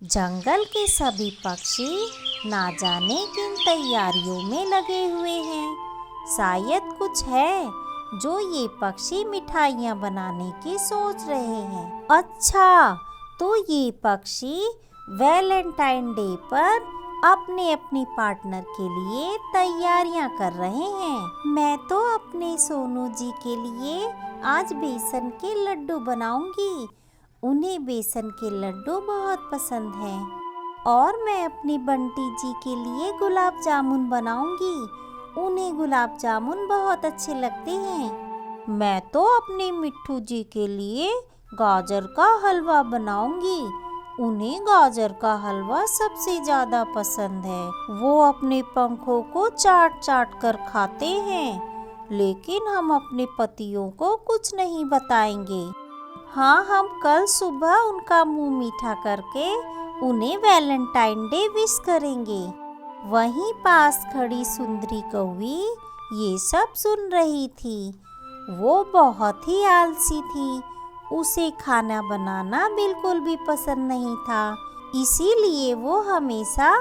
जंगल के सभी पक्षी ना जाने किन तैयारियों में लगे हुए हैं। शायद कुछ है जो ये पक्षी मिठाइयाँ बनाने की सोच रहे हैं। अच्छा, तो ये पक्षी वैलेंटाइन डे पर अपने अपनी पार्टनर के लिए तैयारियां कर रहे हैं। मैं तो अपने सोनू जी के लिए आज बेसन के लड्डू बनाऊंगी। उन्हें बेसन के लड्डू बहुत पसंद हैं। और मैं अपनी बंटी जी के लिए गुलाब जामुन बनाऊंगी। उन्हें गुलाब जामुन बहुत अच्छे लगते हैं। मैं तो अपने मिट्ठू जी के लिए गाजर का हलवा बनाऊंगी। उन्हें गाजर का हलवा सबसे ज्यादा पसंद है। वो अपने पंखों को चाट चाट कर खाते हैं, लेकिन हम अपने पतियों को कुछ नहीं बताएंगे। हाँ, हम कल सुबह उनका मुंह मीठा करके उन्हें वैलेंटाइन डे विश करेंगे। वहीं पास खड़ी सुंदरी कौवी ये सब सुन रही थी। वो बहुत ही आलसी थी। उसे खाना बनाना बिल्कुल भी पसंद नहीं था, इसीलिए वो हमेशा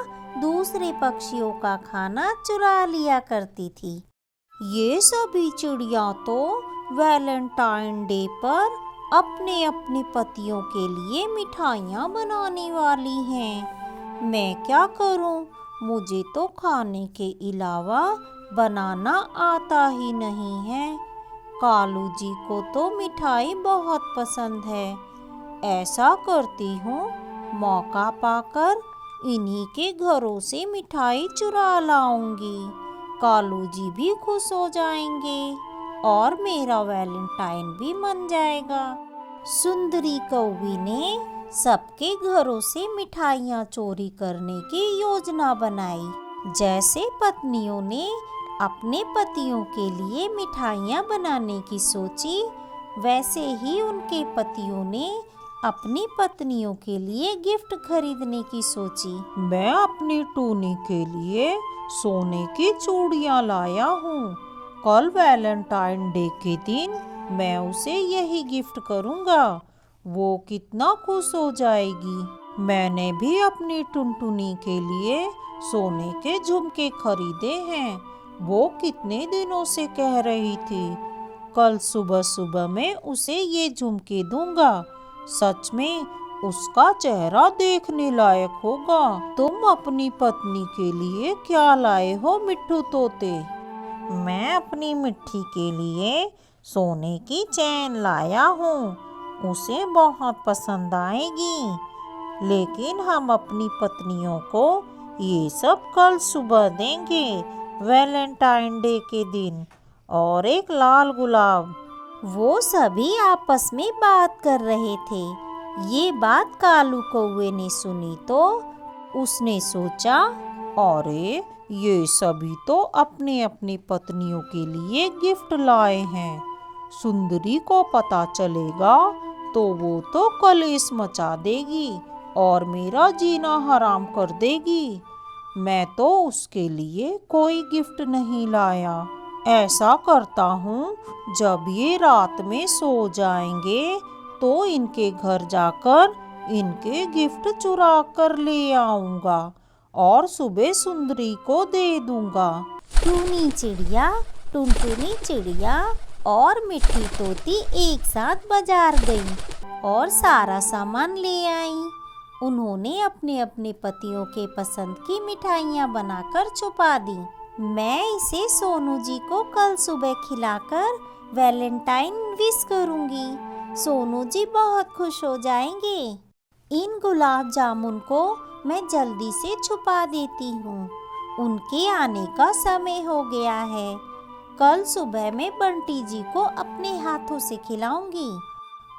दूसरे पक्षियों का खाना चुरा लिया करती थी। ये सभी चिड़िया तो वैलेंटाइन डे पर अपने अपने पतियों के लिए मिठाइयाँ बनाने वाली हैं। मैं क्या करूँ? मुझे तो खाने के अलावा बनाना आता ही नहीं है। कालू जी को तो मिठाई बहुत पसंद है। ऐसा करती हूँ, मौका पाकर इन्हीं के घरों से मिठाई चुरा लाऊंगी। कालू जी भी खुश हो जाएंगे और मेरा वैलेंटाइन भी मन जाएगा। सुंदरी कौवी ने सबके घरों से मिठाइयाँ चोरी करने की योजना बनाई। जैसे पत्नियों ने अपने पतियों के लिए मिठाइयाँ बनाने की सोची, वैसे ही उनके पतियों ने अपनी पत्नियों के लिए गिफ्ट खरीदने की सोची। मैं अपनी टूनी के लिए सोने की चूड़ियाँ लाया हूँ। कल वैलेंटाइन डे के दिन मैं उसे यही गिफ्ट करूँगा। वो कितना खुश हो जाएगी। मैंने भी अपनी टुनटुनी के लिए सोने के झुमके खरीदे हैं। वो कितने दिनों से कह रही थी। कल सुबह सुबह मैं उसे ये झुमके दूंगा। सच में उसका चेहरा देखने लायक होगा। तुम अपनी पत्नी के लिए क्या लाए हो मिट्ठू तोते? मैं अपनी मिट्ठी के लिए सोने की चैन लाया हूँ। उसे बहुत पसंद आएगी। लेकिन हम अपनी पत्नियों को ये सब कल सुबह देंगे, वैलेंटाइन डे के दिन। और एक लाल गुलाब। वो सभी आपस में बात कर रहे थे। ये बात कालू कौवे ने सुनी तो उसने सोचा, अरे ये सभी तो अपने अपनी पत्नियों के लिए गिफ्ट लाए हैं। सुंदरी को पता चलेगा तो वो तो कलेश मचा देगी और मेरा जीना हराम कर देगी। मैं तो उसके लिए कोई गिफ्ट नहीं लाया। ऐसा करता हूँ, जब ये रात में सो जाएंगे तो इनके घर जाकर इनके गिफ्ट चुरा कर ले आऊँगा और सुबह सुंदरी को दे दूंगा। टूनी चिड़िया, टुनटुनी चिड़िया और मिट्टी तोती एक साथ बाजार गई और सारा सामान ले आई। उन्होंने अपने अपने पतियों के पसंद की मिठाइयाँ बनाकर छुपा दी। मैं इसे सोनू जी को कल सुबह खिलाकर वैलेंटाइन विश करूँगी। सोनू जी बहुत खुश हो जाएंगे। इन गुलाब जामुन को मैं जल्दी से छुपा देती हूँ। उनके आने का समय हो गया है। कल सुबह मैं बंटी जी को अपने हाथों से खिलाऊंगी।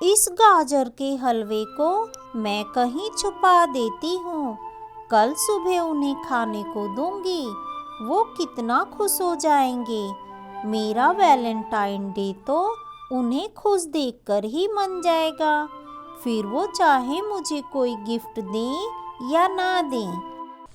इस गाजर के हलवे को मैं कहीं छुपा देती हूँ। कल सुबह उन्हें खाने को दूंगी। वो कितना खुश हो जाएंगे। मेरा वैलेंटाइन डे तो उन्हें खुश देखकर ही मन जाएगा। फिर वो चाहे मुझे कोई गिफ्ट दें या ना दें।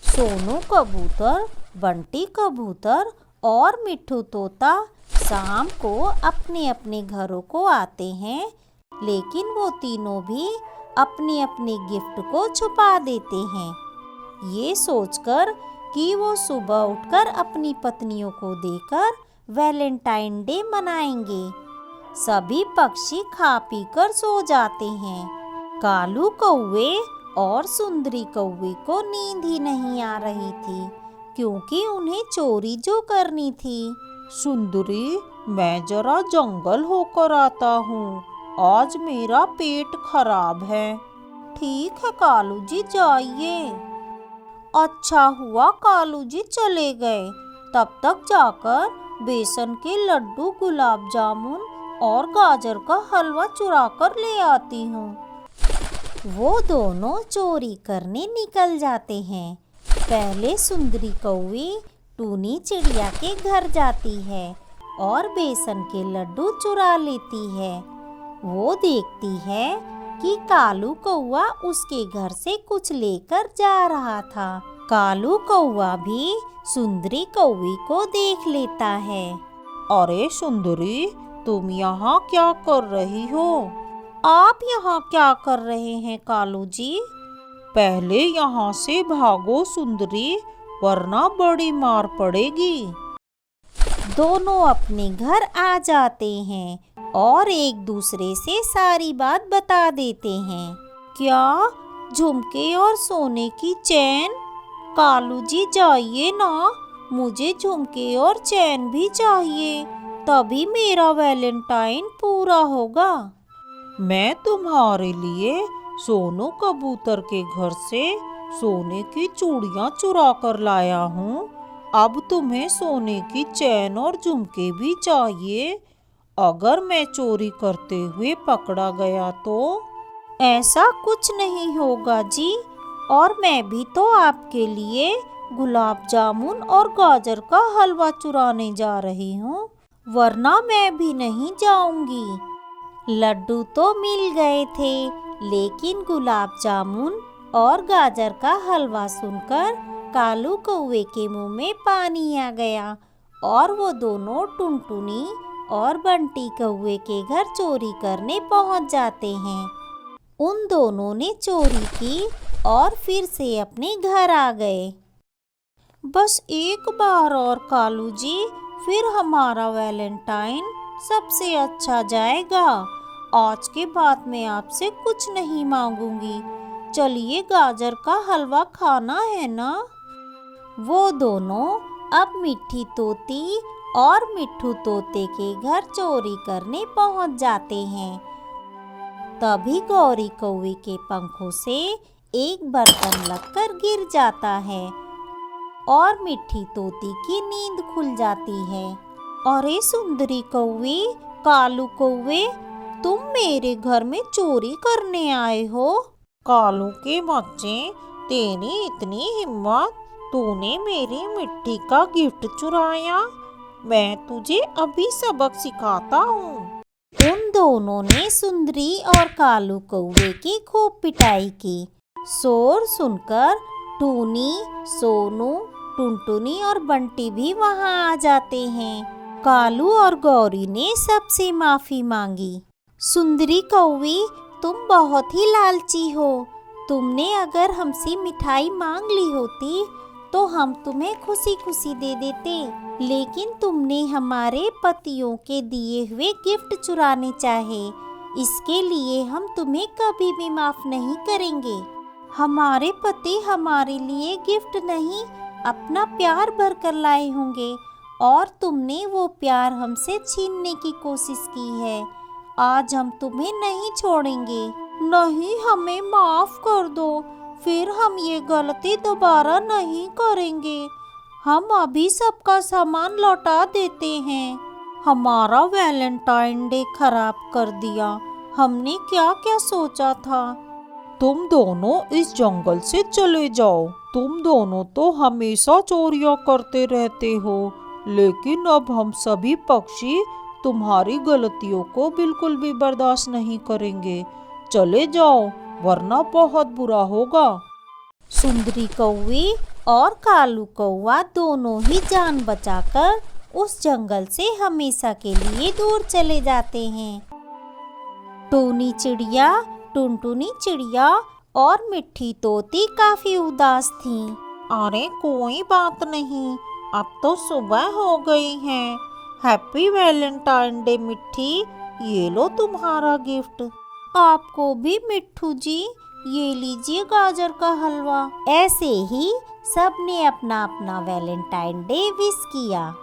सोनू कबूतर, बंटी कबूतर और मिट्ठू तोता शाम को अपने अपने घरों को आते हैं, लेकिन वो तीनों भी अपने अपने गिफ्ट को छुपा देते हैं, ये सोचकर कि वो सुबह उठकर अपनी पत्नियों को देकर वैलेंटाइन डे मनाएंगे। सभी पक्षी खा पी कर सो जाते हैं। कालू कौवे और सुंदरी कौवे को नींद ही नहीं आ रही थी, क्योंकि उन्हें चोरी जो करनी थी। सुंदरी, मैं जरा जंगल होकर आता हूँ, आज मेरा पेट खराब है। ठीक है कालू जी, जाइए। अच्छा हुआ कालू जी चले गए, तब तक जाकर बेसन के लड्डू, गुलाब जामुन और गाजर का हलवा चुरा कर ले आती हूँ। वो दोनों चोरी करने निकल जाते हैं। पहले सुंदरी कौवी टूनी चिड़िया के घर जाती है और बेसन के लड्डू चुरा लेती है। वो देखती है कि कालू कौवा उसके घर से कुछ लेकर जा रहा था। कालू कौवा भी सुंदरी कौवी को देख लेता है। अरे सुंदरी, तुम यहाँ क्या कर रही हो? आप यहाँ क्या कर रहे हैं कालू जी? पहले यहाँ से भागो सुंदरी, वरना बड़ी मार पड़ेगी। दोनों अपने घर आ जाते हैं और एक दूसरे से सारी बात बता देते हैं। क्या झुमके और सोने की चैन? कालू जी जाइए ना, मुझे झुमके और चैन भी चाहिए, तभी मेरा वैलेंटाइन पूरा होगा। मैं तुम्हारे लिए सोनू कबूतर के घर से सोने की चूड़ियाँ चुरा कर लाया हूँ। अब तुम्हें सोने की चैन और झुमके भी चाहिए। अगर मैं चोरी करते हुए पकड़ा गया तो? ऐसा कुछ नहीं होगा जी, और मैं भी तो आपके लिए गुलाब जामुन और गाजर का हलवा चुराने जा रही हूँ, वरना मैं भी नहीं जाऊंगी। लड्डू तो मिल गए थे, लेकिन गुलाब जामुन और गाजर का हलवा सुनकर कालू कौवे के मुंह में पानी आ गया और वो दोनों टुनटुनी और बंटी कौवे के घर चोरी करने पहुंच जाते हैं। उन दोनों ने चोरी की और फिर से अपने घर आ गए। बस एक बार और कालू जी, फिर हमारा वैलेंटाइन सबसे अच्छा जाएगा। आज के बाद मैं आपसे कुछ नहीं मांगूंगी। चलिए, गाजर का हलवा खाना है ना? वो दोनों अब मिट्टी तोती और मिट्ठू तोते के घर चोरी करने पहुंच जाते हैं। तभी गौरी कौवे के पंखों से एक बर्तन लगकर गिर जाता है और मिट्टी तोती की नींद खुल जाती है। अरे सुंदरी कौवे, कालू कौवे, तुम मेरे घर में चोरी करने आए हो? कालू के बच्चे, तेरी इतनी हिम्मत, तूने मेरी मिट्टी का गिफ्ट चुराया। मैं तुझे अभी सबक सिखाता हूँ। उन दोनों ने सुंदरी और कालू कौवे की खूब पिटाई की। शोर सुनकर टूनी, सोनू, टुनटुनी और बंटी भी वहाँ आ जाते हैं। कालू और गौरी ने सबसे माफी मांगी। सुंदरी कौवी, तुम बहुत ही लालची हो। तुमने अगर हमसे मिठाई मांग ली होती तो हम तुम्हें खुशी खुशी दे देते, लेकिन तुमने हमारे पतियों के दिए हुए गिफ्ट चुराने चाहे। इसके लिए हम तुम्हें कभी भी माफ नहीं करेंगे। हमारे पति हमारे लिए गिफ्ट नहीं, अपना प्यार भर कर लाए होंगे और तुमने वो प्यार हमसे छीनने की कोशिश की है। आज हम तुम्हें नहीं छोड़ेंगे। नहीं, हमें माफ कर दो, फिर हम ये गलती दोबारा नहीं करेंगे। हम अभी सबका सामान लौटा देते हैं। हमारा वैलेंटाइन डे खराब कर दिया। हमने क्या क्या सोचा था। तुम दोनों इस जंगल से चले जाओ। तुम दोनों तो हमेशा चोरियां करते रहते हो, लेकिन अब हम सभी पक्षी तुम्हारी गलतियों को बिल्कुल भी बर्दाश्त नहीं करेंगे। चले जाओ, वरना बहुत बुरा होगा। सुंदरी कौवी और कालू कौवा दोनों ही जान बचाकर उस जंगल से हमेशा के लिए दूर चले जाते हैं। टूनी चिड़िया टुनटुनी चिड़िया और मिट्ठी तोती काफी उदास थीं। अरे कोई बात नहीं, अब तो सुबह हो गई है। हैप्पी वैलेंटाइन डे मिट्ठी, ये लो तुम्हारा गिफ्ट। आपको भी मिट्ठू जी, ये लीजिए गाजर का हलवा। ऐसे ही सबने अपना अपना वैलेंटाइन डे विश किया।